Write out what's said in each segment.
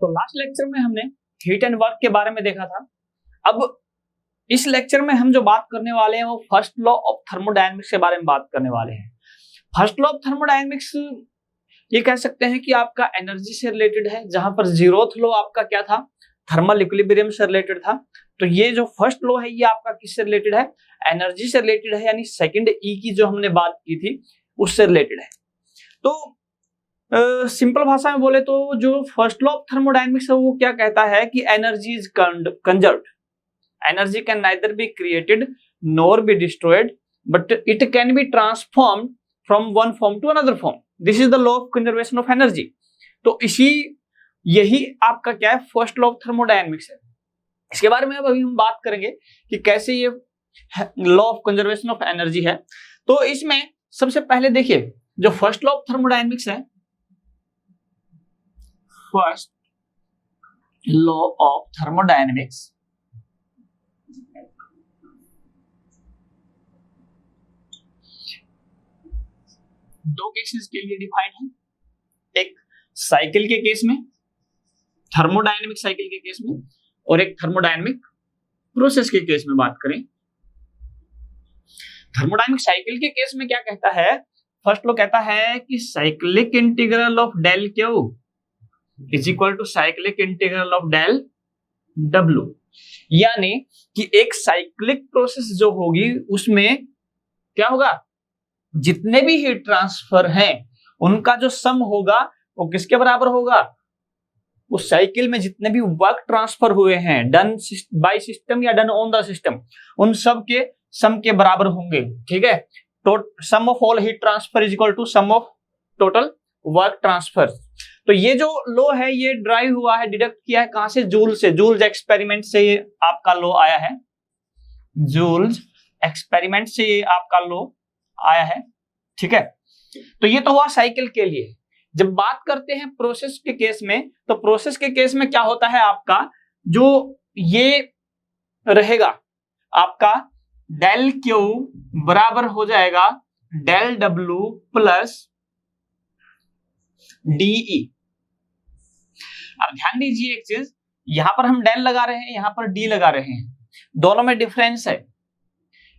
तो last lecture में हमने हीट एंड वर्क के बारे में देखा था। अब इस लेक्चर में हम जो बात करने वाले हैं वो फर्स्ट लॉ ऑफ थर्मोडायनेमिक्स के बारे में बात करने वाले हैं। फर्स्ट लॉ ऑफ थर्मोडायनेमिक्स ये कह सकते हैं कि आपका एनर्जी से रिलेटेड है, जहां पर जीरोथ लॉ आपका क्या था, थर्मल इक्विलिब्रियम से रिलेटेड था। तो ये जो फर्स्ट लॉ है ये आपका किससे रिलेटेड है, एनर्जी से रिलेटेड है, यानी सेकंड ई की जो हमने बात की थी उससे रिलेटेड है। तो सिंपल भाषा में बोले तो जो फर्स्ट लॉ ऑफ थर्मोडायनेमिक्स है वो क्या कहता है कि energy is conserved, energy can neither be created nor be destroyed but it can be transformed from one form to another form, this is the law of conservation of energy. तो यही आपका क्या है, फर्स्ट लॉ ऑफ थर्मोडायनेमिक्स है। इसके बारे में अब अभी हम बात करेंगे कि कैसे ये law of conservation of energy है। तो इसमें सबसे पहले देखिए जो फर्स्ट लॉ ऑफ थर्मोडायनेमिक्स है, फर्स्ट लॉ ऑफ थर्मोडायनेमिक्स दो केसेस के लिए डिफाइंड है, एक साइकिल के केस में, थर्मोडायनेमिक साइकिल के केस में, और एक थर्मोडायनेमिक प्रोसेस के केस में बात करें। थर्मोडायनेमिक साइकिल के केस में क्या कहता है, फर्स्ट लॉ कहता है कि cyclic integral of del Q is equal to cyclic integral of del W, यानी कि एक साइक्लिक प्रोसेस जो होगी उसमें क्या होगा, जितने भी हीट ट्रांसफर हैं उनका जो सम होगा वो किसके बराबर होगा, उस साइकिल में जितने भी वर्क ट्रांसफर हुए हैं डन बाय सिस्टम या डन ऑन द सिस्टम, उन सब के सम के बराबर होंगे। ठीक है, तो sum of all heat transfer is equal to sum of total work transfer. तो ये जो लॉ है ये ड्राइव हुआ है, डिडक्ट किया है कहां से, जूल से, जूल्स एक्सपेरिमेंट से ये आपका लॉ आया है, जूल्स एक्सपेरिमेंट से ये आपका लॉ आया है। ठीक है, तो ये तो हुआ साइकिल के लिए। जब बात करते हैं प्रोसेस के केस में, तो प्रोसेस के केस में क्या होता है, आपका जो ये रहेगा आपका डेल क्यू बराबर हो जाएगा डेल डब्ल्यू प्लस डीई। अब ध्यान दीजिए एक चीज, यहां पर हम डेल लगा रहे हैं, यहां पर डी लगा रहे हैं, दोनों में डिफरेंस है।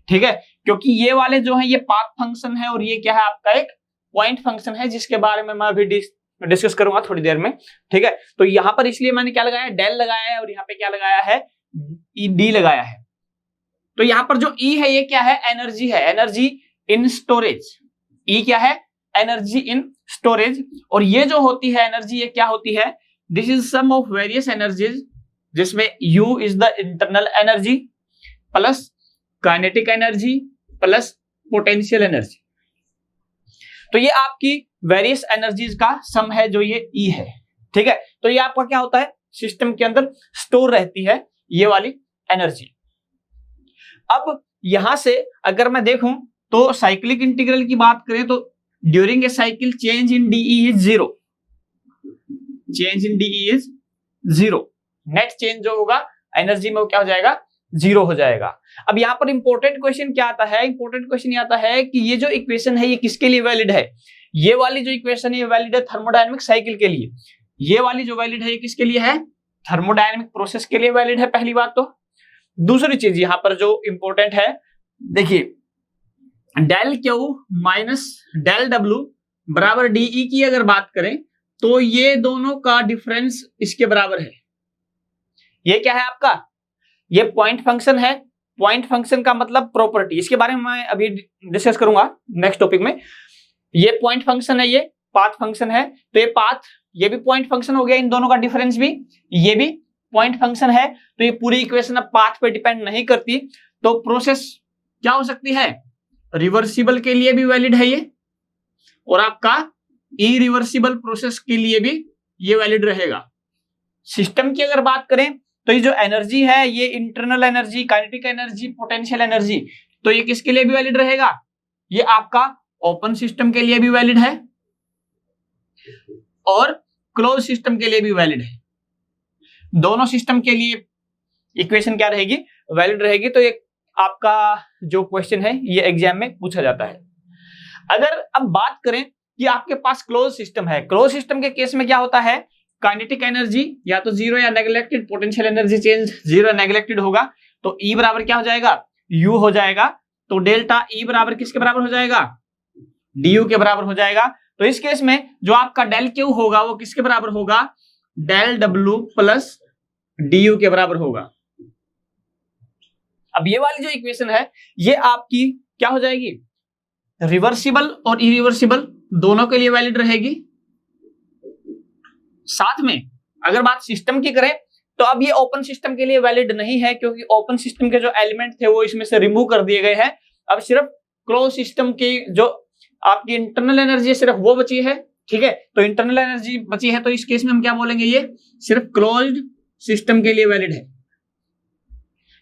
ठीक है, क्योंकि ये वाले जो है ये पाथ फंक्शन है और ये क्या है आपका एक पॉइंट फंक्शन है, जिसके बारे में मैं अभी डिस्कस करूंगा थोड़ी देर में। ठीक है, तो यहां पर इसलिए मैंने क्या लगाया, डेल लगाया है, और यहाँ पे क्या लगाया है, डी लगाया है। तो यहां पर जो ई है ये क्या है, एनर्जी है, एनर्जी इन स्टोरेज। ई क्या है, एनर्जी इन स्टोरेज। और ये जो होती है एनर्जी ये क्या होती है, this is sum of various energies, जिसमें U is the internal energy plus kinetic energy plus potential energy. तो ये आपकी वेरियस एनर्जीज का सम है जो ये ई है। ठीक है, तो ये आपका क्या होता है, सिस्टम के अंदर स्टोर रहती है ये वाली एनर्जी। अब यहां से अगर मैं देखूं तो साइक्लिक इंटीग्रल की बात करें तो during a cycle change in DE is zero, change in DE is zero, net change जो होगा एनर्जी में वो क्या हो जाएगा, जीरो हो जाएगा। अब यहां पर इंपॉर्टेंट क्वेश्चन क्या आता है, इंपॉर्टेंट क्वेश्चन ये आता है कि ये जो इक्वेशन है ये किसके लिए वैलिड है, ये वाली जो इक्वेशन है ये वैलिड है थर्मोडायनेमिक साइकिल के लिए, ये वाली जो वैलिड है ये किसके लिए है, थर्मोडायनेमिक प्रोसेस के लिए वैलिड है, पहली बात। तो दूसरी चीज यहां पर जो इंपॉर्टेंट है, देखिए del Q minus del W बराबर डीई की अगर बात करें तो ये दोनों का डिफरेंस इसके बराबर है। ये क्या है आपका, ये पॉइंट फंक्शन है, पॉइंट फंक्शन का मतलब प्रॉपर्टी, इसके बारे में मैं अभी डिस्कस करूंगा नेक्स्ट टॉपिक में। ये पॉइंट फंक्शन है, ये पाथ फंक्शन है, तो ये पाथ, ये भी पॉइंट फंक्शन हो गया, इन दोनों का डिफरेंस भी, ये भी पॉइंट फंक्शन है। तो ये पूरी इक्वेशन अब पाथ पे डिपेंड नहीं करती, तो प्रोसेस क्या हो सकती है, रिवर्सिबल के लिए भी वैलिड है ये, और आपका इरिवर्सिबल प्रोसेस के लिए भी ये वैलिड रहेगा। सिस्टम की अगर बात करें तो ये जो एनर्जी है ये internal energy, kinetic energy, potential energy, तो ये किसके लिए भी वैलिड रहेगा, ये आपका ओपन सिस्टम के लिए भी वैलिड है और क्लोज सिस्टम के लिए भी वैलिड है। दोनों सिस्टम के लिए इक्वेशन क्या रहेगी, वैलिड रहेगी। तो ये आपका जो क्वेश्चन है ये एग्जाम में पूछा जाता है। अगर अब बात करें कि आपके पास क्लोज सिस्टम है, क्लोज सिस्टम के केस में क्या होता है काइनेटिक एनर्जी या तो जीरो या neglected, potential energy change zero या नेग्लेक्टेड होगा, तो E बराबर क्या हो जाएगा, U हो जाएगा। तो डेल्टा E बराबर किसके बराबर हो जाएगा, du के बराबर हो जाएगा। तो इस केस में जो आपका डेल Q होगा वो किसके बराबर होगा, डेल W प्लस du के बराबर होगा। अब ये वाली जो इक्वेशन है ये आपकी क्या हो जाएगी, रिवर्सिबल और इरिवर्सिबल दोनों के लिए वैलिड रहेगी। साथ में अगर बात सिस्टम की करें तो अब ये ओपन सिस्टम के लिए वैलिड नहीं है, क्योंकि ओपन सिस्टम के जो एलिमेंट थे वो इसमें से रिमूव कर दिए गए हैं। अब सिर्फ क्लोज सिस्टम की जो आपकी इंटरनल एनर्जी है सिर्फ वो बची है, ठीक है। तो इंटरनल एनर्जी बची है, तो इस केस में हम क्या बोलेंगे, ये सिर्फ क्लोज्ड सिस्टम के लिए वैलिड है।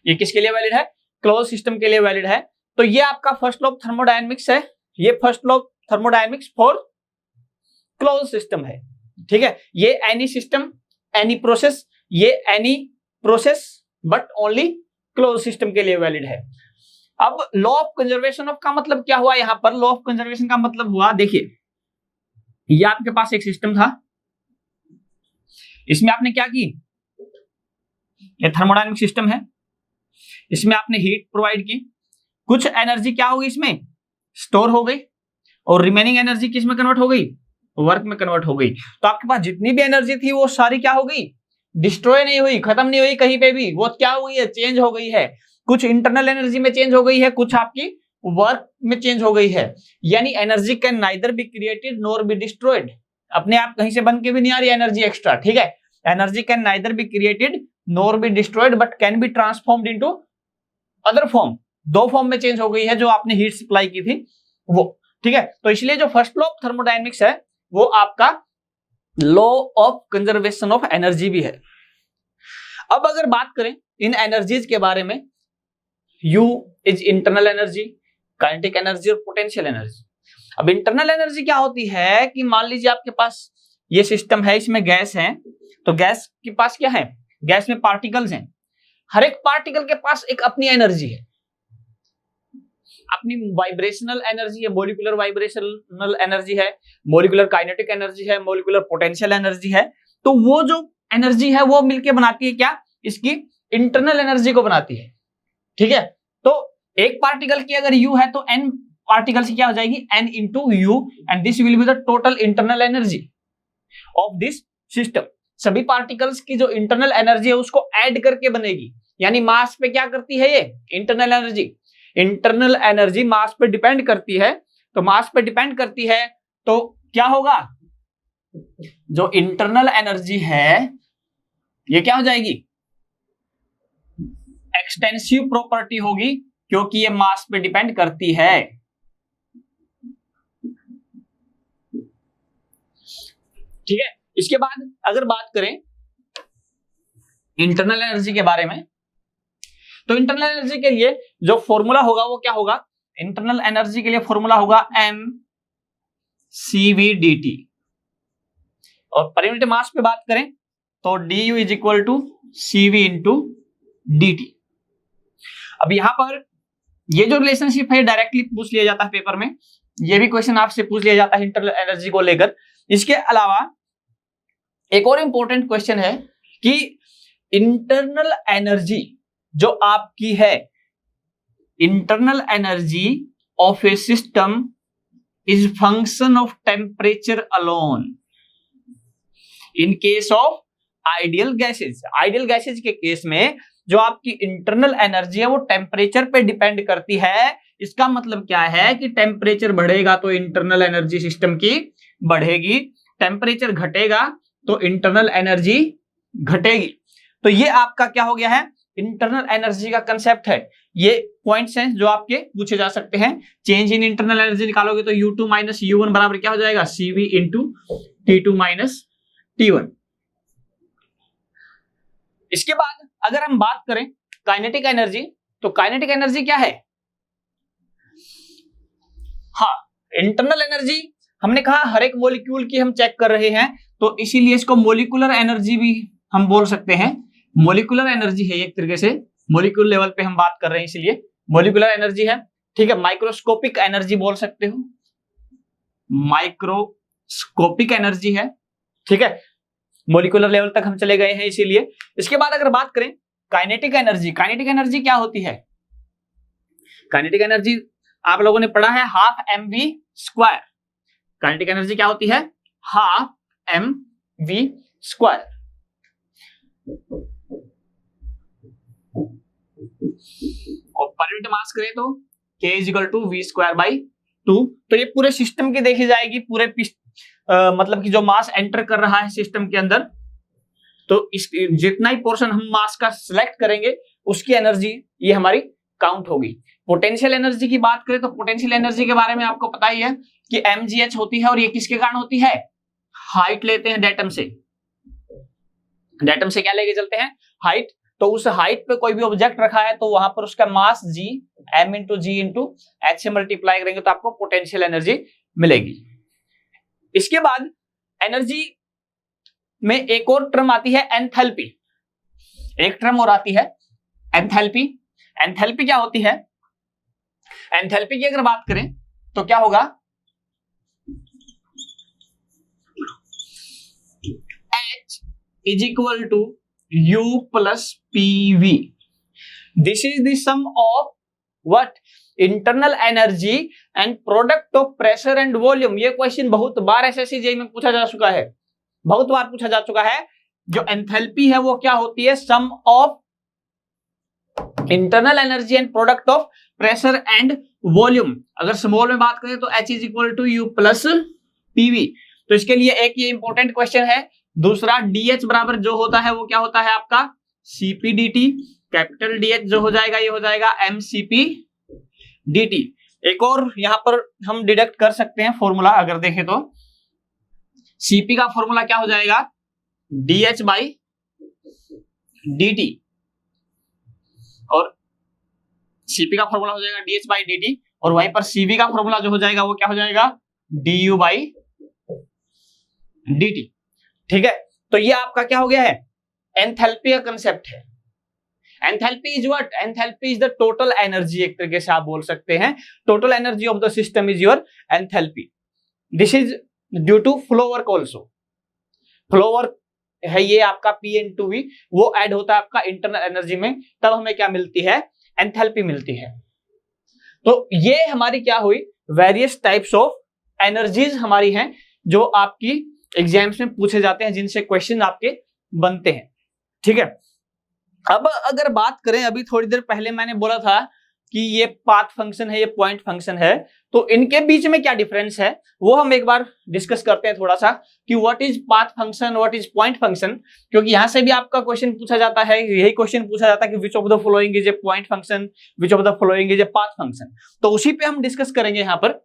ये किसके लिए वैलिड है, क्लोज सिस्टम के लिए वैलिड है। तो ये आपका फर्स्ट लॉ ऑफ थर्मोडायनेमिक्स है, ये first law of thermodynamics for close system है, ठीक है। ये एनी सिस्टम एनी प्रोसेस, ये any process but only close system के लिए वैलिड है। अब लॉ ऑफ कंजर्वेशन ऑफ का मतलब क्या हुआ, यहां पर लॉ ऑफ कंजर्वेशन का मतलब हुआ, देखिए ये आपके पास एक सिस्टम था, इसमें आपने क्या की, ये थर्मोडायनेमिक सिस्टम है, इसमें आपने हीट प्रोवाइड की, कुछ एनर्जी क्या हो गई इसमें स्टोर हो गई, और रिमेनिंग एनर्जी किस में कन्वर्ट हो गई, वर्क में कन्वर्ट हो गई। तो आपके पास जितनी भी एनर्जी थी वो सारी क्या हो गई, डिस्ट्रॉय नहीं हुई, खत्म नहीं हुई कहीं पे भी, वो क्या हुई है, चेंज हो गई है। कुछ इंटरनल एनर्जी में चेंज हो गई है, कुछ आपकी वर्क में चेंज हो गई है। यानी energy can neither be created nor be destroyed, अपने आप कहीं से बन के भी नहीं आ रही एनर्जी एक्स्ट्रा, ठीक है। Energy can neither be created nor be destroyed but can be transformed into other form, दो फॉर्म में चेंज हो गई है जो आपने हीट सप्लाई की थी वो, ठीक है। तो इसलिए जो फर्स्ट लॉ ऑफ थर्मोडायनेमिक्स है वो आपका law of conservation of energy भी है। अब अगर बात करें इन एनर्जीज के बारे में, U is internal energy, kinetic energy और पोटेंशियल एनर्जी। अब इंटरनल एनर्जी क्या होती है कि मान लीजिए आपके पास ये सिस्टम है, इसमें गैस है, तो गैस के पास क्या है, गैस में पार्टिकल्स हैं, हर एक पार्टिकल के पास एक अपनी एनर्जी है, अपनी वाइब्रेशनल एनर्जी है, मॉलिक्यूलर वाइब्रेशनल एनर्जी है, मॉलिक्यूलर काइनेटिक एनर्जी है, मॉलिक्यूलर पोटेंशियल एनर्जी है। तो वो जो एनर्जी है वो मिलके बनाती है क्या, इसकी इंटरनल एनर्जी को बनाती है, ठीक है। तो एक पार्टिकल की अगर U है तो N पार्टिकल से क्या हो जाएगी, N into U, and this will be the total internal energy of this system. सभी पार्टिकल्स की जो इंटरनल एनर्जी है उसको ऐड करके बनेगी, यानी मास पे क्या करती है ये इंटरनल एनर्जी, इंटरनल एनर्जी मास पे डिपेंड करती है। तो मास पे डिपेंड करती है तो क्या होगा, जो इंटरनल एनर्जी है ये क्या हो जाएगी, एक्सटेंसिव प्रॉपर्टी होगी, क्योंकि ये मास पे डिपेंड करती है, ठीक है। इसके बाद अगर बात करें इंटरनल एनर्जी के बारे में, तो इंटरनल एनर्जी के लिए जो फॉर्मूला होगा वो क्या होगा, इंटरनल एनर्जी के लिए फॉर्मूला होगा mCV/dt, और पर यूनिट मास पे बात करें तो du is equal to CV into dt। अब यहां पर ये जो रिलेशनशिप है डायरेक्टली पूछ लिया जाता है पेपर में, ये भी क्वेश्चन आपसे पूछ लिया जाता है इंटरनल एनर्जी को लेकर। इसके अलावा एक और इंपॉर्टेंट क्वेश्चन है कि इंटरनल एनर्जी जो आपकी है, internal energy of A system is function of temperature alone in case of ideal gases. Ideal gases के केस में जो आपकी इंटरनल एनर्जी है वो टेम्परेचर पे डिपेंड करती है। इसका मतलब क्या है कि टेम्परेचर बढ़ेगा तो इंटरनल एनर्जी सिस्टम की बढ़ेगी, टेम्परेचर घटेगा तो इंटरनल एनर्जी घटेगी। तो ये आपका क्या हो गया है, इंटरनल एनर्जी का कंसेप्ट है। ये पॉइंट्स हैं जो आपके पूछे जा सकते हैं। चेंज इन इंटरनल एनर्जी निकालोगे तो U2 माइनस U1 बराबर क्या हो जाएगा, CV into T2 minus T1। इसके बाद अगर हम बात करें काइनेटिक एनर्जी, तो काइनेटिक एनर्जी क्या है, हाँ इंटरनल एनर्जी हमने कहा हर एक मॉलिक्यूल की हम चेक कर रहे हैं, तो इसीलिए इसको मॉलिक्यूलर एनर्जी भी हम बोल सकते हैं। मॉलिक्यूलर एनर्जी है एक तरीके से, मॉलिक्यूल लेवल पे हम बात कर रहे हैं इसलिए मॉलिक्यूलर एनर्जी है, ठीक है। माइक्रोस्कोपिक एनर्जी बोल सकते हो, माइक्रोस्कोपिक एनर्जी है, ठीक है। मोलिकुलर लेवल तक हम चले गए हैं इसीलिए। इसके बाद अगर बात करें काइनेटिक एनर्जी, काइनेटिक एनर्जी क्या होती है? काइनेटिक एनर्जी आप लोगों ने पढ़ा है half mv square. Kinetic energy क्या होती है? Half mv square. और पर यूनिट मास करें तो k equal to V square by 2। तो ये पूरे सिस्टम की देखी जाएगी, पूरे मतलब कि जो मास एंटर कर रहा है सिस्टम के अंदर, तो इस जितना ही पोर्शन हम मास का सिलेक्ट करेंगे उसकी एनर्जी ये हमारी काउंट होगी। पोटेंशियल एनर्जी की बात करें तो पोटेंशियल एनर्जी के बारे में आपको पता ही है कि mgh होती है, और ये किसके कारण होती है? हाइट लेते हैं डेटम से, डेटम से क्या लेके चलते हैं? हाइट। तो उस हाइट पे कोई भी ऑब्जेक्ट रखा है तो वहां पर उसका मास g m इंटू जी इंटू एच से मल्टीप्लाई करेंगे तो आपको पोटेंशियल एनर्जी मिलेगी। इसके बाद एनर्जी में एक और टर्म आती है एंथैल्पी। एक टर्म और आती है एंथैल्पी। एंथैल्पी क्या होती है? एंथैल्पी की अगर बात करें तो क्या होगा? H is equal to U plus PV. This is the sum of what? Internal energy and product of pressure and volume. ये क्वेश्चन बहुत बार एसएससी जेईई में पूछा जा चुका है, बहुत बार पूछा जा चुका है। जो एंथैल्पी है वो क्या होती है? Sum of internal energy and product of pressure and volume. अगर स्मॉल में बात करें तो H is equal to U plus PV. तो इसके लिए एक ये इंपॉर्टेंट क्वेश्चन है। दूसरा DH बराबर जो होता है वो क्या होता है आपका? CP dt। कैपिटल DH जो हो जाएगा ये हो जाएगा MCP dt। एक और यहां पर हम डिडक्ट कर सकते हैं फॉर्मूला, अगर देखें तो CP का फॉर्मूला क्या हो जाएगा? DH बाई dt, और CP का फॉर्मूला हो जाएगा DH बाई dt, और वहीं पर CV का फॉर्मूला जो हो जाएगा वो क्या हो जाएगा? DU by dt। ठीक है, तो ये आपका क्या हो गया है? एंथैल्पी का कंसेप्ट है। Enthalpy is what? Enthalpy is the total energy, एक तरीके से आप बोल सकते हैं total energy of the system is your enthalpy. This is due to flow work also. Flow work है ये आपका P इंटू V, वो ऐड होता है आपका इंटरनल एनर्जी में, तब हमें क्या मिलती है? एंथैल्पी मिलती है। तो ये हमारी क्या हुई? वेरियस टाइप्स ऑफ एनर्जीज हमारी हैं जो आपकी एग्जाम्स में पूछे जाते हैं, जिनसे क्वेश्चन आपके बनते हैं। ठीक है, अब अगर बात करें, अभी थोड़ी देर पहले मैंने बोला था कि ये पाथ फंक्शन है, ये पॉइंट फंक्शन है, तो इनके बीच में क्या डिफरेंस है वो हम एक बार डिस्कस करते हैं थोड़ा सा, कि what is path function, what is point function. क्योंकि यहां से भी आपका क्वेश्चन पूछा जाता है, यही क्वेश्चन पूछा जाता है कि which of the following is a point function, which of the following is a path function. तो उसी पे हम डिस्कस करेंगे यहां पर,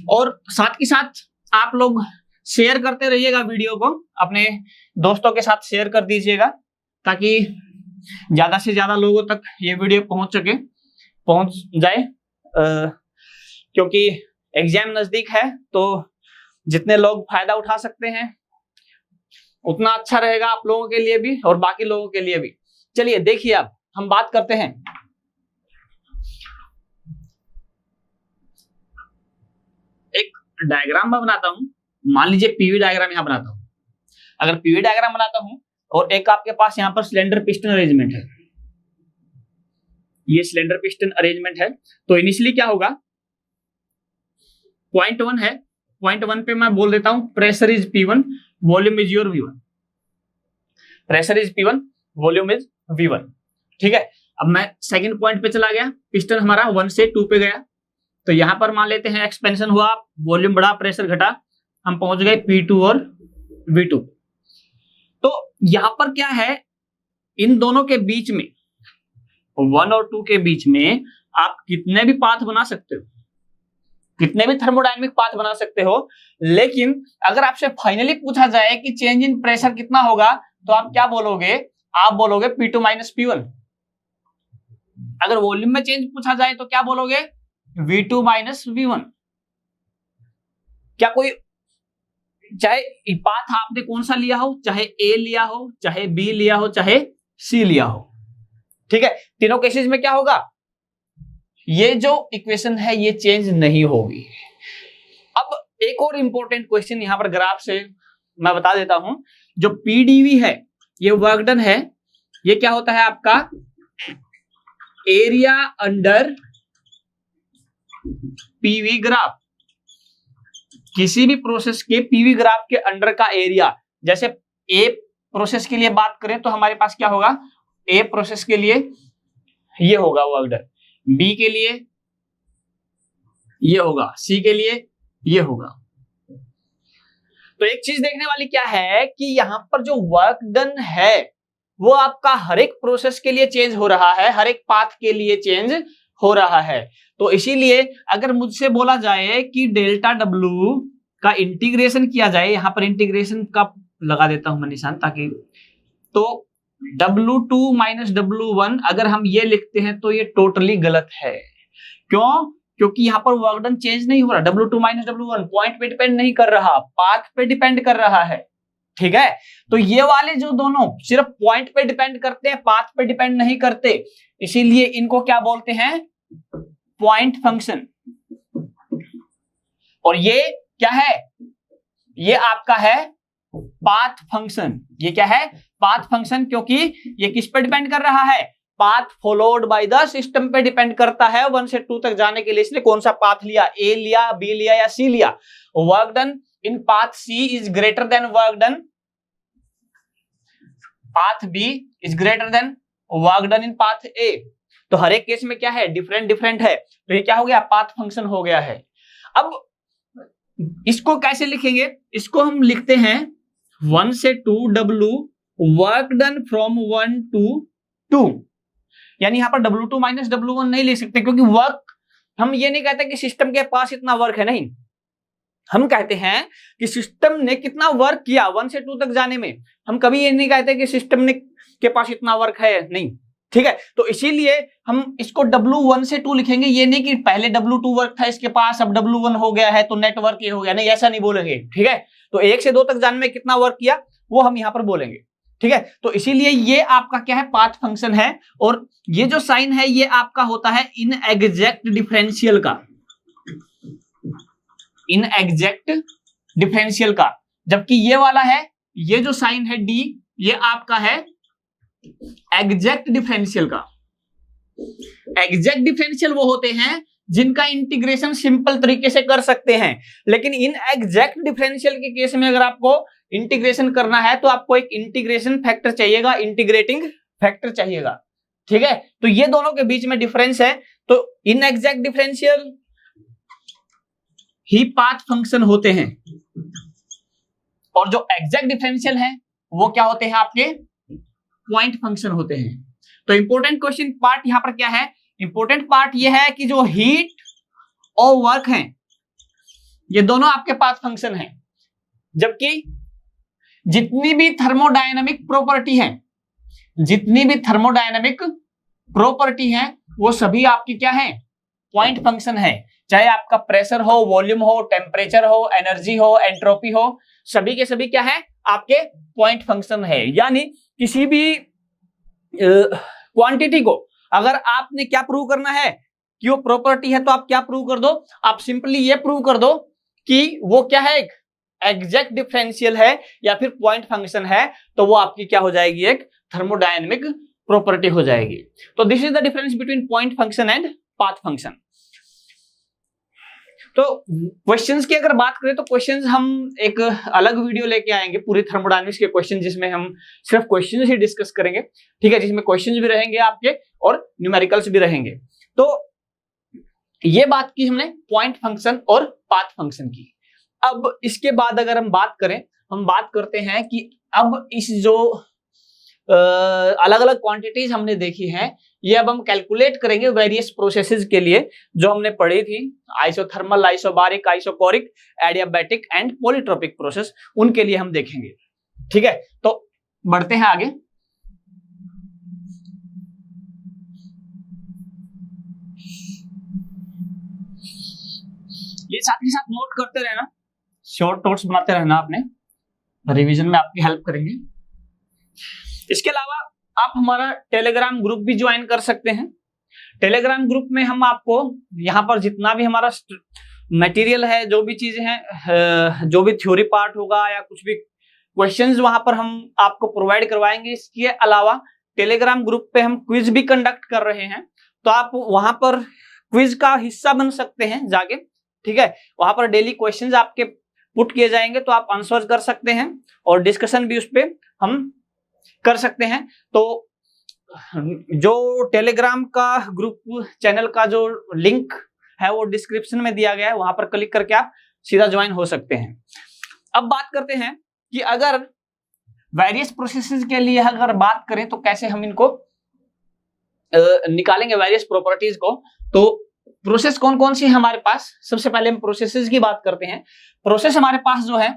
और साथ ही साथ आप लोग शेयर करते रहिएगा वीडियो को, अपने दोस्तों के साथ शेयर कर दीजिएगा ताकि ज्यादा से ज्यादा लोगों तक ये वीडियो पहुंच जाए। क्योंकि एग्जाम नजदीक है तो जितने लोग फायदा उठा सकते हैं उतना अच्छा रहेगा आप लोगों के लिए भी और बाकी लोगों के लिए भी। चलिए देखिए, अब हम बात करते हैं एक डायग्राम मैं बनाता हूं। मान लीजिए पीवी डायग्राम यहां बनाता हूं। अगर पीवी डायग्राम बनाता हूं और एक आपके पास यहां पर सिलेंडर पिस्टन अरेंजमेंट है, ये सिलेंडर पिस्टन अरेंजमेंट है, तो इनिशियली क्या होगा? पॉइंट 1 है, पॉइंट 1 पे मैं बोल देता हूं pressure is P1, volume is your V1। Pressure is P1, volume is V1। ठीक है, अब मैं सेकंड पॉइंट पे चला गया, पिस्टन हमारा 1 से 2 पे गया, तो यहां पर मान लेते हैं एक्सपेंशन हुआ, वॉल्यूम बढ़ा, प्रेशर घटा, हम पहुंच गए P2 और V2। तो यहां पर क्या है, इन दोनों के बीच में 1 और 2 के बीच में आप कितने भी पाथ बना सकते हो, कितने भी थर्मोडायनेमिक पाथ बना सकते हो, लेकिन अगर आपसे फाइनली पूछा जाए कि चेंज इन प्रेशर कितना होगा तो आप क्या बोलोगे? आप बोलोगे P2 माइनस P1। अगर वॉल्यूम में चेंज पूछा जाए तो क्या बोलोगे? V2 minus V1। क्या कोई, चाहे पाथ आपने कौन सा लिया हो, चाहे A लिया हो, चाहे B लिया हो, चाहे C लिया हो, ठीक है, तीनों केसेस में क्या होगा? ये जो इक्वेशन है ये चेंज नहीं होगी। अब एक और इंपॉर्टेंट क्वेश्चन यहां पर ग्राफ से मैं बता देता हूं, जो पीडीवी है ये वर्क डन है, ये क्या होता है आपका एरिया अंडर पीवी ग्राफ। किसी भी प्रोसेस के पीवी ग्राफ के अंडर का एरिया, जैसे ए प्रोसेस के लिए बात करें तो हमारे पास क्या होगा, ए प्रोसेस के लिए ये होगा वर्क डन, बी के लिए ये होगा, सी के लिए ये होगा। तो एक चीज देखने वाली क्या है कि यहां पर जो वर्क डन है वो आपका हर एक प्रोसेस के लिए चेंज हो रहा है, हर एक पाथ के लिए चेंज हो रहा है। तो इसीलिए अगर मुझसे बोला जाए कि डेल्टा डब्ल्यू का इंटीग्रेशन किया जाए, यहां पर इंटीग्रेशन का लगा देता हूं मैं निशान, ताकि तो W2 माइनस W1 अगर हम ये लिखते हैं तो ये टोटली गलत है। क्यों? क्योंकि यहां पर वर्क डन चेंज नहीं हो रहा, W2 माइनस W1 पॉइंट पे डिपेंड नहीं कर रहा, पाथ पे डिपेंड कर रहा है। ठीक है, तो ये वाले जो दोनों सिर्फ पॉइंट पे डिपेंड करते हैं, पाथ पे डिपेंड नहीं करते, इसीलिए इनको क्या बोलते हैं, पॉइंट फंक्शन। और ये क्या है, ये आपका है पाथ फंक्शन। ये क्या है, पाथ फंक्शन, क्योंकि ये किस पे डिपेंड कर रहा है, path followed by the system पे डिपेंड करता है 1 से 2 तक जाने के लिए। इसलिए कौन सा पाथ लिया, ए लिया, बी लिया या सी लिया, work done in path C is greater than work done path B is greater than work done in path A. तो हर एक केस में क्या है, डिफरेंट डिफरेंट है, तो ये क्या हो गया, पाथ फंक्शन हो गया है। अब इसको कैसे लिखेंगे, इसको हम लिखते हैं 1 से 2 W work done from 1 to 2, यानी यहां पर W2 माइनस W1 नहीं लिख सकते, क्योंकि वर्क हम ये नहीं कहते कि सिस्टम के पास इतना वर्क है, नहीं, हम कहते हैं कि सिस्टम ने कितना वर्क किया 1 से 2 तक जाने में। हम कभी ये नहीं कहते कि सिस्टम ने के पास इतना वर्क है, नहीं। ठीक है, तो इसीलिए हम इसको W1 से 2 लिखेंगे, ये नहीं कि पहले W2 वर्क था इसके पास, अब W1 हो गया है तो नेटवर्क ये हो गया, नहीं, ऐसा नहीं बोलेंगे। ठीक है, तो 1 से 2 तक जाने में कितना वर्क किया वो हम यहां पर बोलेंगे। ठीक है, तो इसीलिए ये आपका क्या है, पाथ फंक्शन है। और ये जो साइन है ये आपका होता है इन एग्जैक्ट डिफरेंशियल का, इन एग्जैक्ट डिफरेंशियल का, जबकि ये वाला है, ये जो साइन है डी, ये आपका है एग्जैक्ट डिफरेंशियल का। एग्जैक्ट डिफरेंशियल वो होते हैं जिनका इंटीग्रेशन सिंपल तरीके से कर सकते हैं, लेकिन इन एग्जैक्ट डिफरेंशियल के केस में अगर आपको इंटीग्रेशन करना है तो आपको एक इंटीग्रेशन फैक्टर चाहिएगा, इंटीग्रेटिंग फैक्टर चाहिएगा। ठीक है, तो ये दोनों के बीच में डिफरेंस है। तो in exact differential he path function होते हैं, और जो एग्जैक्ट डिफरेंशियल है वो क्या होते हैं, आपके पॉइंट फंक्शन होते हैं। तो इंपॉर्टेंट क्वेश्चन पार्ट यहां पर क्या है, इंपॉर्टेंट पार्ट ये है कि जो हीट और वर्क हैं ये दोनों आपके पाथ फंक्शन हैं, जबकि जितनी भी थर्मोडायनामिक प्रॉपर्टी है, जितनी भी थर्मोडायनामिक प्रॉपर्टी है वो सभी आपकी क्या है, पॉइंट फंक्शन है। चाहे आपका प्रेशर हो, वॉल्यूम हो, टेम्परेचर हो, एनर्जी हो, एंट्रोपी हो, सभी के सभी क्या है, आपके पॉइंट फंक्शन है। यानी किसी भी क्वांटिटी को अगर आपने क्या प्रूव करना है कि वो प्रॉपर्टी है, तो आप क्या प्रूव कर दो, आप सिंपली ये प्रूव कर दो कि वो क्या है, एक एग्जैक्ट डिफरेंशियल है या फिर पॉइंट फंक्शन है, तो वो आपकी क्या हो जाएगी, एक थर्मोडायनेमिक प्रॉपर्टी हो जाएगी। तो this is the difference between point function and path function. तो क्वेश्चंस की अगर बात करें तो क्वेश्चंस हम एक अलग वीडियो लेके आएंगे, पूरी थर्मोडायनामिक्स के क्वेश्चन, जिसमें हम सिर्फ क्वेश्चंस ही डिस्कस करेंगे। ठीक है, जिसमें क्वेश्चंस भी रहेंगे आपके और न्यूमेरिकल्स भी रहेंगे। तो ये बात की हमने पॉइंट फंक्शन और पाथ फंक्शन की। अब इसके बाद अगर हम बात करें, हम बात करते हैं कि अब इस जो अलग अलग क्वांटिटीज हमने देखी हैं, ये अब हम कैलकुलेट करेंगे वेरियस प्रोसेसेस के लिए जो हमने पढ़ी थी, isothermal, isobaric, isochoric, adiabatic and polytropic process, उनके लिए हम देखेंगे। ठीक है, तो बढ़ते हैं आगे। ये साथ ही साथ नोट करते रहना, शॉर्ट नोट्स बनाते रहना, अपने रिवीजन में आपकी हेल्प करेंगे। इसके अलावा आप हमारा टेलीग्राम ग्रुप भी ज्वाइन कर सकते हैं। टेलीग्राम ग्रुप में हम आपको यहाँ पर जितना भी हमारा मटेरियल है, जो भी चीजें हैं, जो भी थ्योरी पार्ट होगा या कुछ भी क्वेश्चंस वहां पर हम आपको प्रोवाइड करवाएंगे। इसके अलावा टेलीग्राम ग्रुप पे हम क्विज भी कंडक्ट कर रहे हैं, तो आप वहां पर क्विज का हिस्सा बन सकते हैं जाके, ठीक है। वहां पर डेली क्वेश्चंस आपके पुट किए जाएंगे, तो आप आंसर कर सकते हैं और डिस्कशन भी उस पर हम कर सकते हैं। तो जो टेलीग्राम का ग्रुप चैनल का जो लिंक है वो डिस्क्रिप्शन में दिया गया है, वहां पर क्लिक करके आप सीधा ज्वाइन हो सकते हैं। अब बात करते हैं कि अगर वेरियस प्रोसेसेस के लिए अगर बात करें तो कैसे हम इनको निकालेंगे वेरियस प्रॉपर्टीज को। तो प्रोसेस कौन कौन सी है हमारे पास, सबसे पहले हम प्रोसेसेस की बात करते हैं। प्रोसेस हमारे पास जो है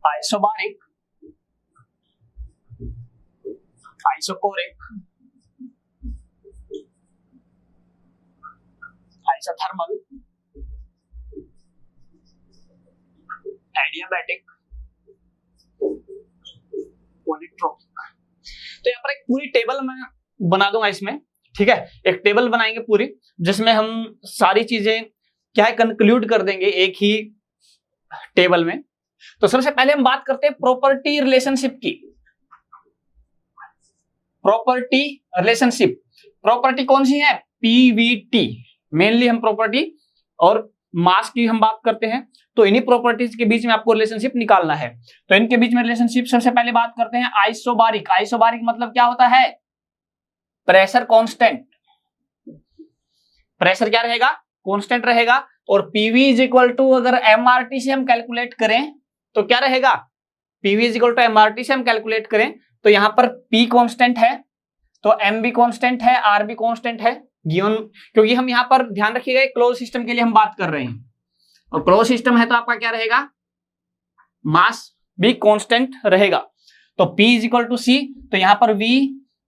isobaric, isochoric, isothermal, adiabatic, polytropic. तो यहाँ पर एक पूरी टेबल मैं बना दूंगा इसमें, ठीक है। एक टेबल बनाएंगे पूरी, जिसमें हम सारी चीजें क्या है कंक्लूड कर देंगे एक ही टेबल में। तो सबसे पहले हम बात करते हैं प्रॉपर्टी रिलेशनशिप की। प्रॉपर्टी रिलेशनशिप, प्रॉपर्टी कौन सी है, पीवीटी। मेनली हम प्रॉपर्टी और मास की हम बात करते हैं, तो इन्हीं प्रॉपर्टीज के बीच में आपको रिलेशनशिप निकालना है। तो इनके बीच में रिलेशनशिप सबसे पहले बात करते हैं आइसोबारिक। आइसोबारिक मतलब क्या होता है, प्रेशर कांस्टेंट, प्रेशर क्या रहेगा, कांस्टेंट रहेगा। और पीवी इज इक्वल टू, अगर एमआरटी से हम कैलकुलेट करें तो क्या रहेगा, PV is equal to MRT से हम कैलकुलेट करें तो यहां पर पी कांस्टेंट है, तो एम भी कांस्टेंट है, आर भी कांस्टेंट है गिवन, क्योंकि हम यहां पर ध्यान रखिएगा क्लोज सिस्टम के लिए हम बात कर रहे हैं, और क्लोज सिस्टम है तो आपका क्या रहेगा, मास भी कांस्टेंट रहेगा। तो P is equal to C, तो यहां पर V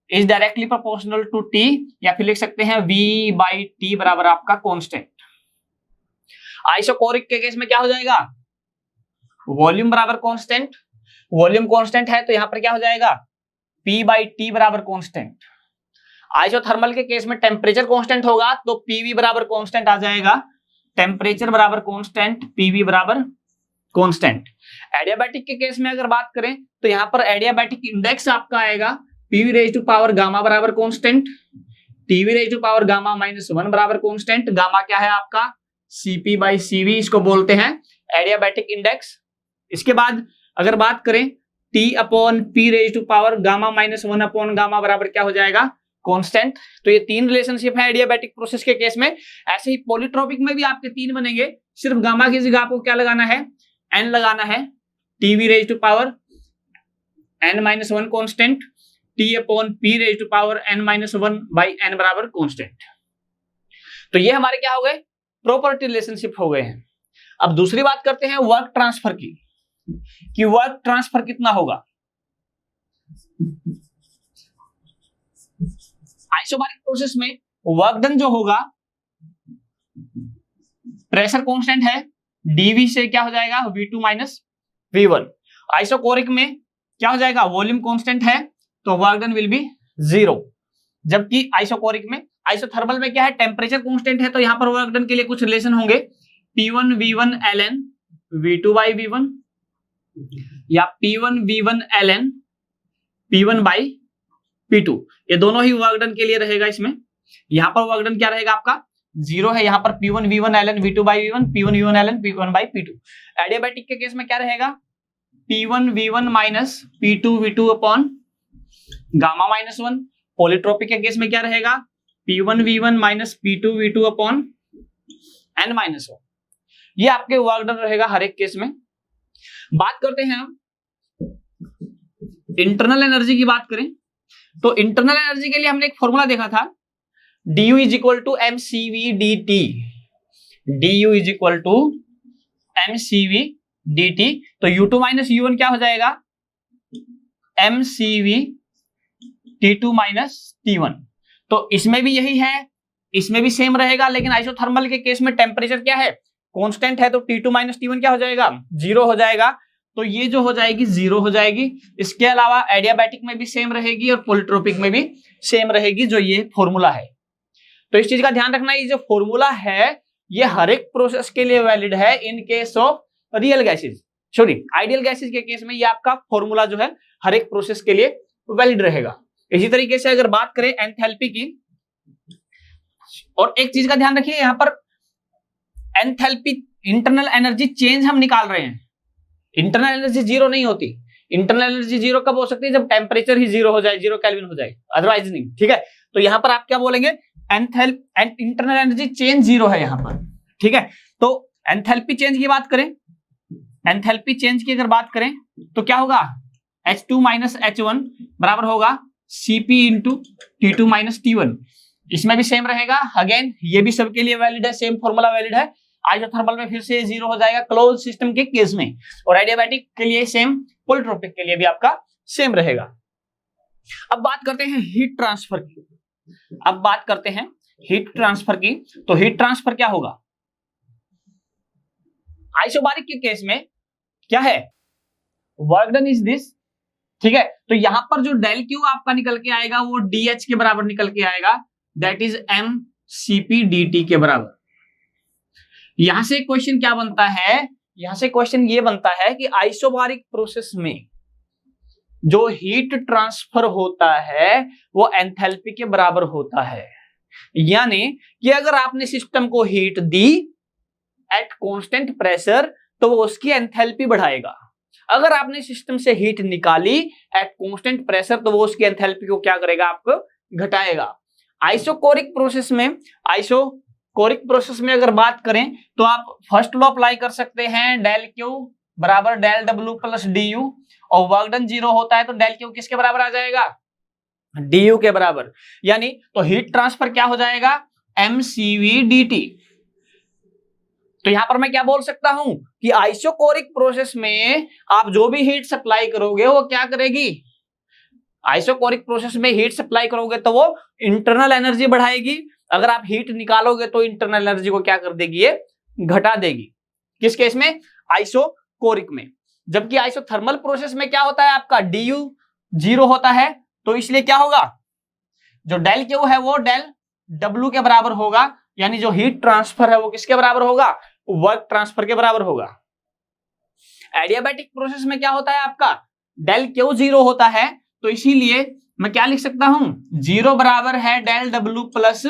is directly proportional to T, या फिर लिख सकते हैं V बाई T बराबर आपका कांस्टेंट। आइसोकोरिक के केस में क्या हो जाएगा, वॉल्यूम बराबर कांस्टेंट, वॉल्यूम कांस्टेंट है तो यहां पर क्या हो जाएगा, P बाई T बराबर कांस्टेंट। आइसोथर्मल के केस में टेम्परेचर कांस्टेंट होगा तो PV बराबर कांस्टेंट आ जाएगा, टेम्परेचर बराबर कांस्टेंट, PV बराबर कांस्टेंट। एडियाबैटिक के केस में अगर बात करें तो यहां पर एडियाबैटिक इंडेक्स आपका आएगा PV raise to power gamma बराबर constant, TV raise to power gamma -1 बराबर कांस्टेंट। गामा क्या है आपका, CP बाई CV इसको बोलते हैं एडियाबैटिक इंडेक्स। इसके बाद अगर बात करें T upon P raise to power gamma -1 upon gamma बराबर क्या हो जाएगा, कांस्टेंट। तो ये तीन रिलेशनशिप है एडियाबैटिक प्रोसेस के केस में। ऐसे ही पॉलीट्रोपिक में भी आपके तीन बनेंगे, सिर्फ गामा की जगह आपको क्या लगाना है, n लगाना है, TV raise to power n-1 constant, T upon P raise to power n-1 by n बराबर कांस्टेंट। तो ये हमारे क्या हो गए, प्रॉपर्टी रिलेशनशिप हो गए हैं। अब दूसरी बात करते हैं वर्क ट्रांसफर की, कि वर्क ट्रांसफर कितना होगा। आइसोबारिक प्रोसेस में वर्क डन जो होगा, प्रेशर कांस्टेंट है, dV से क्या हो जाएगा, V2 माइनस V1। आइसोकोरिक में क्या हो जाएगा, वॉल्यूम कांस्टेंट है तो वर्क डन विल बी 0। जबकि आइसोकोरिक में, आइसोथर्मल में क्या है, टेम्परेचर कांस्टेंट है तो यहां पर वर्क डन के लिए कुछ रिलेशन होंगे, P1 V1 ln V2 by V1, या P1 V1 ln P1 by P2। ये दोनों ही वर्क डन के लिए रहेगा। इसमें यहां पर वर्क डन क्या रहेगा आपका, 0 है, यहां पर P1 V1 ln V2 by V1, P1 V1 ln P1 by P2। Adiabatic के केस में क्या रहेगा, P1 V1 minus P2 V2 upon gamma -1। Polytropic के केस में क्या रहेगा, P1 V1 minus P2 V2 upon n-1। ये आपके वर्क डन रहेगा हर एक केस में। बात करते हैं हम इंटरनल एनर्जी की। बात करें तो इंटरनल एनर्जी के लिए हमने एक फॉर्मूला देखा था, du is equal to mcv dt, du is equal to mcv dt। तो u2 माइनस u1 क्या हो जाएगा, mcv t2 माइनस t1। तो इसमें भी यही है, इसमें भी सेम रहेगा, लेकिन आइसोथर्मल के केस में टेम्परेचर क्या है, कांस्टेंट है, तो T2 माइनस T1 क्या हो जाएगा, 0 हो जाएगा। तो ये जो हो जाएगी 0 हो जाएगी। इसके अलावा एडियाबैटिक में भी सेम रहेगी और पॉलीट्रोपिक में भी सेम रहेगी, जो ये फॉर्मूला है। तो इस चीज का ध्यान रखना, ये जो फॉर्मूला है ये हर एक प्रोसेस के लिए वैलिड है in case of real gases, sorry ideal gases के केस में ये आपका फॉर्मूला जो है हर एक प्रोसेस के लिए वैलिड रहेगा। इसी तरीके से अगर बात करें एंथैल्पी की, और एक चीज का ध्यान रखिए यहां पर एंथैल्पी इंटरनल एनर्जी चेंज हम निकाल रहे हैं, इंटरनल एनर्जी 0 नहीं होती। इंटरनल एनर्जी 0 कब हो सकती है? जब टेम्परेचर ही 0 हो जाए, 0 केल्विन हो जाए, अदरवाइज नहीं। ठीक है, तो यहां पर आप क्या बोलेंगे? इंटरनल एनर्जी चेंज 0 है यहां पर। ठीक है, तो एंथैल्पी चेंज की बात करें, एंथैल्पी चेंज की अगर बात करें तो क्या होगा? H2 माइनस H1 बराबर होगा Cp into T2 minus T1। इसमें भी सेम रहेगा, अगेन ये भी सबके लिए वैलिड है, सेम फॉर्मूला वैलिड है। आइसोथर्मल में फिर से 0 हो जाएगा क्लोज सिस्टम के केस में, और एडियाबैटिक के लिए सेम, पॉलीट्रोपिक के लिए भी आपका सेम रहेगा। अब बात करते हैं हीट ट्रांसफर की। अब बात करते हैं हीट ट्रांसफर की, तो हीट ट्रांसफर क्या होगा? आइसोबारिक के केस में क्या है? Work done is this. ठीक है, तो यहां पर जो डेल क्यू आपका निकल के आएगा वो डीएच के बराबर निकल के आएगा, that is M CP D के बराबर। यहां से क्वेश्चन क्या बनता है? यहां से क्वेश्चन ये बनता है कि आइसोबारिक प्रोसेस में जो हीट ट्रांसफर होता है वो एंथैल्पी के बराबर होता है। यानी कि अगर आपने सिस्टम को heat the at constant pressure तो वो उसकी एंथैल्पी बढ़ाएगा, अगर आपने सिस्टम से हीट निकाली एट कांस्टेंट प्रेशर तो वो उसकी एंथैल्पी को क्या करेगा? आपको घटाएगा। आइसोकोरिक प्रोसेस में अगर बात करें तो आप फर्स्ट लॉ अप्लाई कर सकते हैं, डेल क्यू बराबर del W plus D U, और वर्क डन 0 होता है तो डेल क्यू किसके बराबर आ जाएगा? डी यू के बराबर। यानी तो हीट ट्रांसफर क्या हो जाएगा? M C V D T. तो यहां पर मैं क्या बोल सकता हूं कि आइसोकोरिक प्रोसेस में आप जो भी हीट सप्लाई करोगे वो क्या करेगी? आइसोकोरिक प्रोसेस में हीट सप्लाई करोगे तो वो इंटरनल एनर्जी बढ़ाएगी, अगर आप हीट निकालोगे तो इंटरनल एनर्जी को क्या कर देगी? ये घटा देगी। किस केस में? आइसोकोरिक में। जबकि आइसोथर्मल प्रोसेस में क्या होता है आपका? डी यू 0 होता है, तो इसलिए क्या होगा? जो डेल क्यू है वो डेल डब्ल्यू के बराबर होगा, यानी जो हीट ट्रांसफर है वो किसके बराबर होगा? वर्क ट्रांसफर के बराबर होगा। एडियाबैटिक प्रोसेस में क्या होता है आपका? डेल क्यू 0 होता है, तो इसीलिए मैं क्या लिख सकता हूं? 0 बराबर है del W plus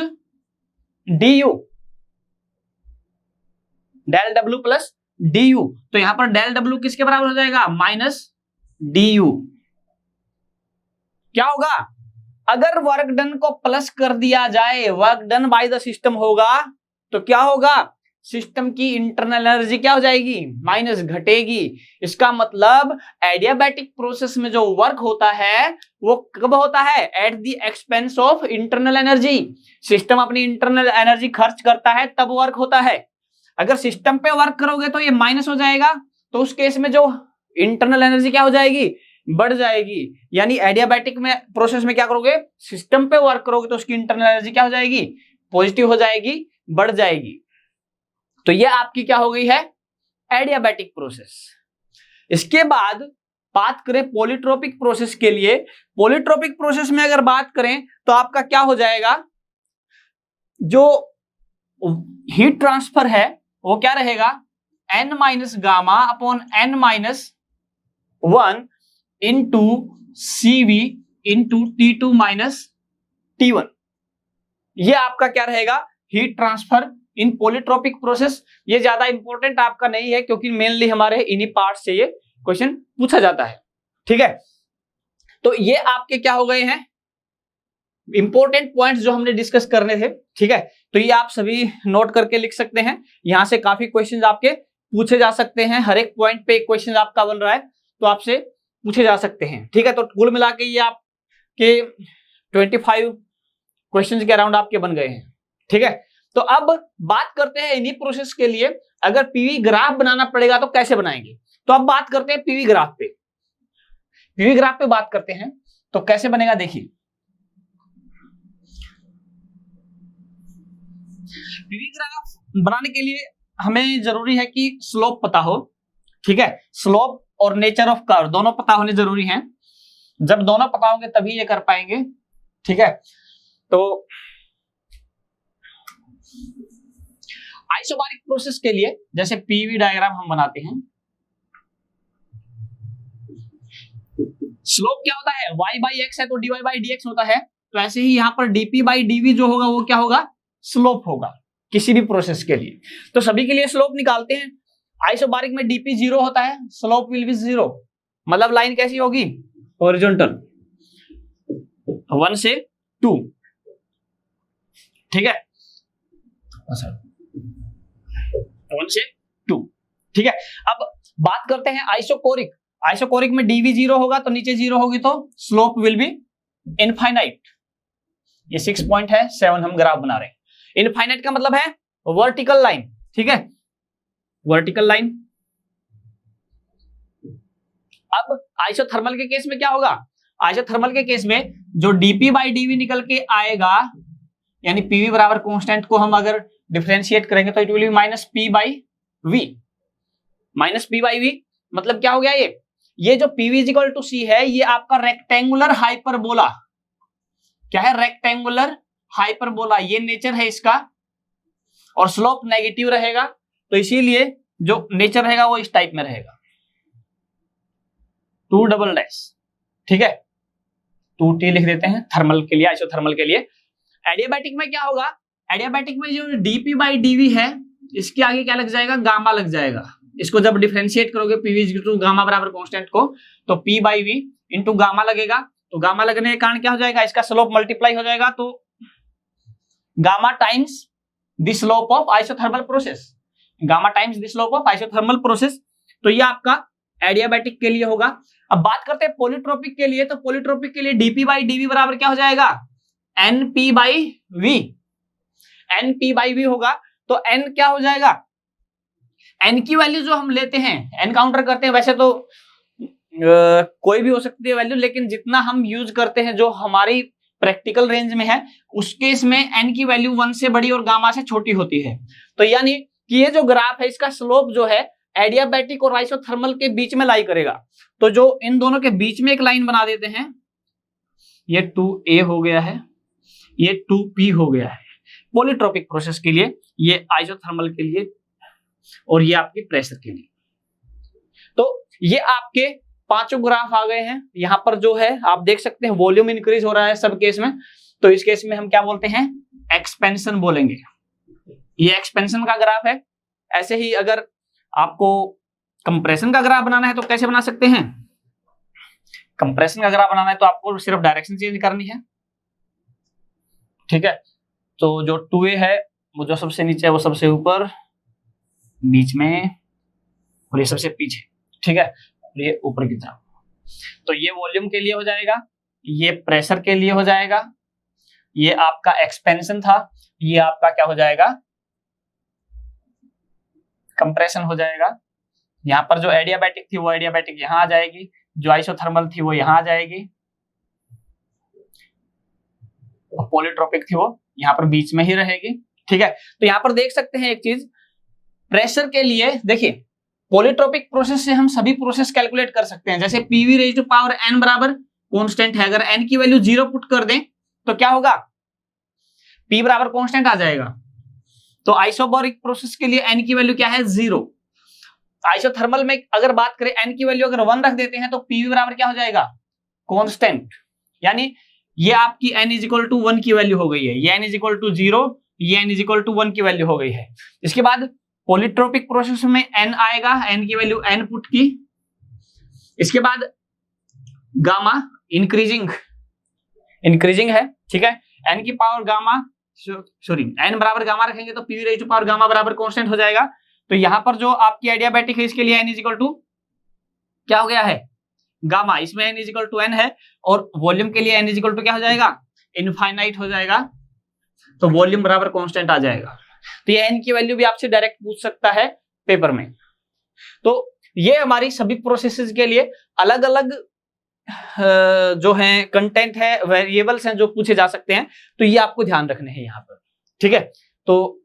D U, del W plus D U. तो यहां पर डेल डब्ल्यू किसके बराबर हो जाएगा? Minus D U. क्या होगा? अगर वर्क डन को प्लस कर दिया जाए, work done by the system होगा, तो क्या होगा? सिस्टम की इंटरनल एनर्जी क्या हो जाएगी? माइनस, घटेगी। इसका मतलब एडियाबैटिक प्रोसेस में जो वर्क होता है वो कब होता है? At the expense of internal energy. System अपनी इंटरनल एनर्जी खर्च करता है तब वर्क होता है। अगर सिस्टम पे वर्क करोगे तो ये माइनस हो जाएगा, तो उस केस में जो इंटरनल एनर्जी क्या हो जाएगी? बढ़ जाएगी। यानी एडियाबैटिक में प्रोसेस में क्या करोगे? सिस्टम पे वर्क करोगे तो उसकी इंटरनल एनर्जी क्या हो जाएगी? पॉजिटिव हो जाएगी, बढ़ जाएगी। तो ये आपकी क्या हो गई है? Adiabatic process. इसके बाद बात करें पॉलीट्रोपिक प्रोसेस के लिए। पॉलीट्रोपिक प्रोसेस में अगर बात करें तो आपका क्या हो जाएगा? जो हीट ट्रांसफर है वो क्या रहेगा? n minus gamma upon n minus 1 into CV into T2 minus T1। ये आपका क्या रहेगा? हीट ट्रांसफर इन पॉलीट्रोपिक प्रोसेस। ये ज्यादा इंपॉर्टेंट आपका नहीं है क्योंकि मेनली हमारे इन्हीं पार्ट से ये क्वेश्चन पूछा जाता है। ठीक है, तो ये आपके क्या हो गए हैं? इंपॉर्टेंट पॉइंट्स जो हमने डिस्कस करने थे। ठीक है, तो ये आप सभी नोट करके लिख सकते हैं। यहां से काफी क्वेश्चंस आपके पूछे जा सकते हैं, हर एक पॉइंट पे एक क्वेश्चन आपका बन रहा है तो आपसे पूछे जा सकते हैं। ठीक है, तो कुल मिला के ये आपके 25 क्वेश्चंस के अराउंड आपके बन गए हैं। ठीक है, तो अब बात करते हैं इन्हीं प्रोसेस के लिए अगर पीवी ग्राफ बनाना पड़ेगा तो कैसे बनाएंगे। तो अब बात करते हैं पीवी ग्राफ पे। पीवी ग्राफ पे बात करते हैं तो कैसे बनेगा, देखिए। पीवी ग्राफ बनाने के लिए हमें जरूरी है कि स्लोप पता हो। ठीक है, स्लोप और नेचर ऑफ कर्व दोनों पता होने जरूरी हैं। जब दोनों पता होंगे तभी ये कर पाएंगे, ठीक है। तो आइसोबारिक प्रोसेस के लिए जैसे पीवी डायग्राम हम बनाते हैं, स्लोप क्या होता है, y बाई एक्स है तो dy बाई dx होता है, तो ऐसे ही यहां पर dp बाई dv जो होगा वो क्या होगा, स्लोप होगा किसी भी प्रोसेस के लिए। तो सभी के लिए स्लोप निकालते हैं। आइसोबारिक में dp 0 होता है, स्लोप विल बी 0, मतलब लाइन कैसी होगी, हॉरिजॉन्टल 1 से 2, ठीक है, 1 से 2, ठीक है। अब बात करते हैं आइसोकोरिक। आइसोकोरिक में dv 0 होगा तो नीचे 0 होगी तो स्लोप विल बी इनफाइनाइट। ये 6.7 हम ग्राफ बना रहे हैं। इनफाइनाइट का मतलब है वर्टिकल लाइन, ठीक है, वर्टिकल लाइन। अब आइसोथर्मल के केस में क्या होगा, आइसोथर्मल के केस में जो dp बाई dv निकल के आएगा, यानी pv बराबर कांस्टेंट को हम अगर डिफरेंशिएट करेंगे तो it will be minus p by v, minus p by v मतलब क्या हो गया, ये जो pv इक्वल टू c है ये आपका रेक्टेंगुलर हाइपरबोला, क्या है, रेक्टेंगुलर हाइपरबोला, ये नेचर है इसका, और स्लोप नेगेटिव रहेगा, तो इसीलिए जो नेचर रहेगा वो इस टाइप में रहेगा, 2 डबल डैश, ठीक है, 2t लिख देते हैं थर्मल के लिए, आइसोथर्मल के लिए। एडियाबैटिक में क्या होगा, एडियाबैटिक में जो dp बाई dv है इसके आगे क्या लग जाएगा, गामा लग जाएगा। इसको जब डिफरेंशिएट करोगे pv टू गामा बराबर कांस्टेंट को, तो p by v into gamma लगेगा, तो गामा लगने के कारण क्या हो जाएगा, इसका स्लोप मल्टीप्लाई हो जाएगा, तो gamma times the slope of isothermal process, gamma times the slope of isothermal process. तो ये आपका एडियाबैटिक के लिए होगा। अब बात करते हैं पॉलीट्रोपिक के लिए, तो पॉलीट्रोपिक के लिए dp बाई dv बराबर क्या हो जाएगा, np by v, np by v होगा, तो n क्या हो जाएगा, n की वैल्यू जो हम लेते हैं, एनकाउंटर करते हैं, वैसे तो कोई भी हो सकती है वैल्यू, लेकिन जितना हम यूज करते हैं जो हमारी प्रैक्टिकल रेंज में है उस केस में n की वैल्यू 1 से बड़ी और गामा से छोटी होती है। तो यानी कि ये जो ग्राफ है इसका स्लोप जो है एडियाबैटिक और आइसोथर्मल के बीच में लाई करेगा। तो जो इन दोनों के बीच में एक लाइन बना देते हैं, ये 2a हो गया है, ये 2p हो गया है पॉलीट्रोपिक प्रोसेस के लिए, ये आइसोथर्मल के लिए, और ये आपके प्रेशर के लिए। तो ये आपके पांचों ग्राफ आ गए हैं। यहां पर जो है आप देख सकते हैं वॉल्यूम इंक्रीज हो रहा है सब केस में, तो इस केस में हम क्या बोलते हैं, एक्सपेंशन बोलेंगे। ये एक्सपेंशन का ग्राफ है। ऐसे ही अगर आपको कंप्रेशन का ग्राफ बनाना है तो कैसे बना सकते हैं, कंप्रेशन का ग्राफ बनाना है तो आपको सिर्फ डायरेक्शन चेंज करनी है, ठीक है। तो जो 2a है वो जो सबसे नीचे है वो सबसे ऊपर, बीच में, और ये सबसे पीछे, ठीक है, ये ऊपर की तरफ। तो ये वॉल्यूम के लिए हो जाएगा, ये प्रेशर के लिए हो जाएगा, ये आपका एक्सपेंशन था, ये आपका क्या हो जाएगा, कंप्रेशन हो जाएगा। यहां पर जो एडियाबैटिक थी वो एडियाबैटिक यहां आ जाएगी, जो आइसोथर्मल थी वो यहां आ जाएगी, और पॉलीट्रोपिक थी वो यहां पर बीच में ही रहेगी, ठीक है। तो यहां पर देख सकते हैं एक चीज, प्रेशर के लिए देखिए पॉलीट्रोपिक प्रोसेस से हम सभी प्रोसेस कैलकुलेट कर सकते हैं। जैसे pv raise to power n बराबर कांस्टेंट है, अगर n की वैल्यू 0 पुट कर दें तो क्या होगा, p बराबर कांस्टेंट आ जाएगा। तो आइसोबारिक प्रोसेस के लिए n की वैल्यू क्या है, 0। आइसोथर्मल में अगर बात करें n की वैल्यू अगर 1 रख देते हैं तो pv बराबर क्या हो जाएगा, कांस्टेंट, यानी ये आपकी n इज इक्वल टू 1 की वैल्यू हो गई है, ये n इज इक्वल टू 0, ये n इज इक्वल टू 1 की वैल्यू हो गई है। इसके बाद पॉलीट्रोपिक प्रोसेस में n आएगा, n की वैल्यू n पुट की, इसके बाद गामा इंक्रीजिंग है, ठीक है, n की पावर गामा, सॉरी n बराबर गामा रखेंगे तो pv raise to power gamma बराबर कांस्टेंट हो जाएगा। तो यहां पर जो आपकी एडियाबैटिक है इसके लिए n इज इक्वल टू क्या हो गया है, गामा, इसमें n is equal to n है, और वॉल्यूम के लिए n इज इक्वल टू क्या हो जाएगा, इनफाइनाइट हो जाएगा, तो वॉल्यूम बराबर कांस्टेंट आ जाएगा। तो ये n की वैल्यू भी आपसे डायरेक्ट पूछ सकता है पेपर में। तो ये हमारी सभी प्रोसेसेस के लिए अलग अलग जो है कंटेंट है, वेरिएबल्स हैं जो पूछे जा सकते हैं, तो ये आपको ध्यान रखने हैं यहाँ पर, ठीक है। तो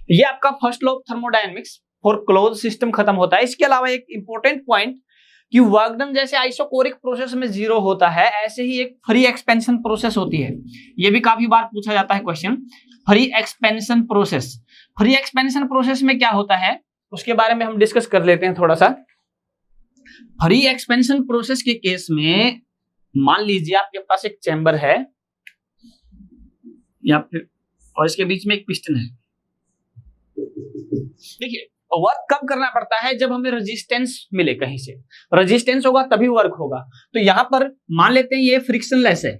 ये आपका first law of thermodynamics for close system खत्म होता है। इसके अलावा एक इंपॉर्टेंट पॉइंट कि वर्क डन जैसे आइसोकोरिक प्रोसेस में 0 होता है, ऐसे ही एक फ्री एक्सपेंशन प्रोसेस होती है। ये भी काफी बार पूछा जाता है question, free expansion process. Free expansion process में क्या होता है उसके बारे में हम डिस्कस कर लेते हैं थोड़ा सा। फ्री एक्सपेंशन प्रोसेस के केस में मान लीजिए आपके पास एक चैम्बर है या फिर, और इसके बीच में एक पिस्टन है। देखिए वर्क कब करना पड़ता है, जब हमें रेजिस्टेंस मिले कहीं से, रेजिस्टेंस होगा तभी वर्क होगा। तो यहां पर मान लेते हैं ये फ्रिक्शनलेस है,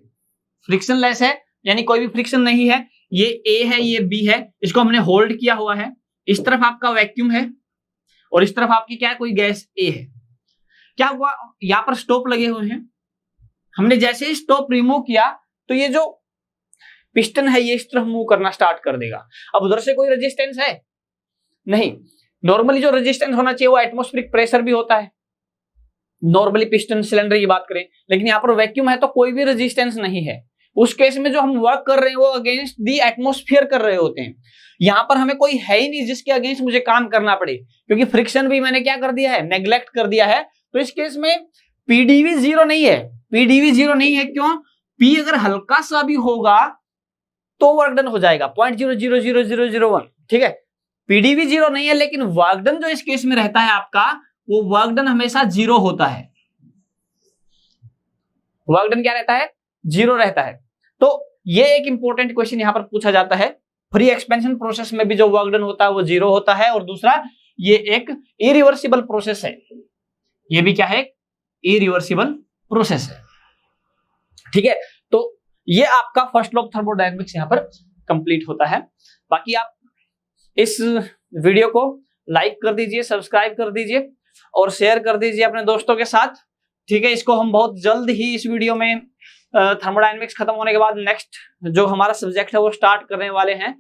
फ्रिक्शनलेस है यानी कोई भी फ्रिक्शन नहीं है, ये ए है ये बी है, इसको हमने होल्ड किया हुआ है। इस तरफ आपका वैक्यूम है और इस तरफ आपकी क्या है, कोई गैस ए है। क्या हुआ, यहां पर स्टॉप लगे हुए हैं, हमने जैसे ही स्टॉप रिमूव किया तो ये जो पिस्टन है ये इस तरफ मूव करना स्टार्ट कर देगा। अब उधर से कोई रेजिस्टेंस है नहीं, नॉर्मली जो रेजिस्टेंस होना चाहिए वो एटमॉस्फेरिक प्रेशर भी होता है, नॉर्मली पिस्टन सिलेंडर की बात करें, लेकिन यहाँ पर वैक्यूम है तो कोई भी रेजिस्टेंस नहीं है। उस केस में जो हम वर्क कर रहे हैं वो अगेंस्ट दी एटमॉस्फेयर कर रहे होते हैं। यहाँ पर हमें कोई है ही नहीं जिसके अगेंस्ट मुझे काम करना पड़े, क्योंकि फ्रिक्शन भी मैंने क्या कर दिया है, नेग्लेक्ट कर दिया है। तो इस केस में पीडीवी 0 नहीं है, पीडीवी 0 नहीं है। क्यों? पी अगर हल्का सा भी होगा तो वर्क डन हो जाएगा 0.0000001, ठीक है। पीडीवी 0 नहीं है, लेकिन वर्क डन जो इस केस में रहता है आपका, वो वर्क डन हमेशा 0 होता है। वर्क डन क्या रहता है, 0 रहता है। तो ये एक इंपॉर्टेंट क्वेश्चन यहां पर पूछा जाता है। फ्री एक्सपेंशन प्रोसेस में भी जो वर्क डन होता है वो 0 होता है, और दूसरा ये एक इरिवर्सिबल प्रोसेस है, ये भी क्या है, इरिवर्सिबल प्रोसेस है, ठीक है। तो ये आपका फर्स्ट लॉ ऑफ थर्मोडायनेमिक्स यहां पर कंप्लीट होता है। बाकी आप इस वीडियो को लाइक कर दीजिए, सब्सक्राइब कर दीजिए और शेयर कर दीजिए अपने दोस्तों के साथ, ठीक है। इसको हम बहुत जल्द ही इस वीडियो में थर्मोडायनेमिक्स खत्म होने के बाद नेक्स्ट जो हमारा सब्जेक्ट है वो स्टार्ट करने वाले हैं।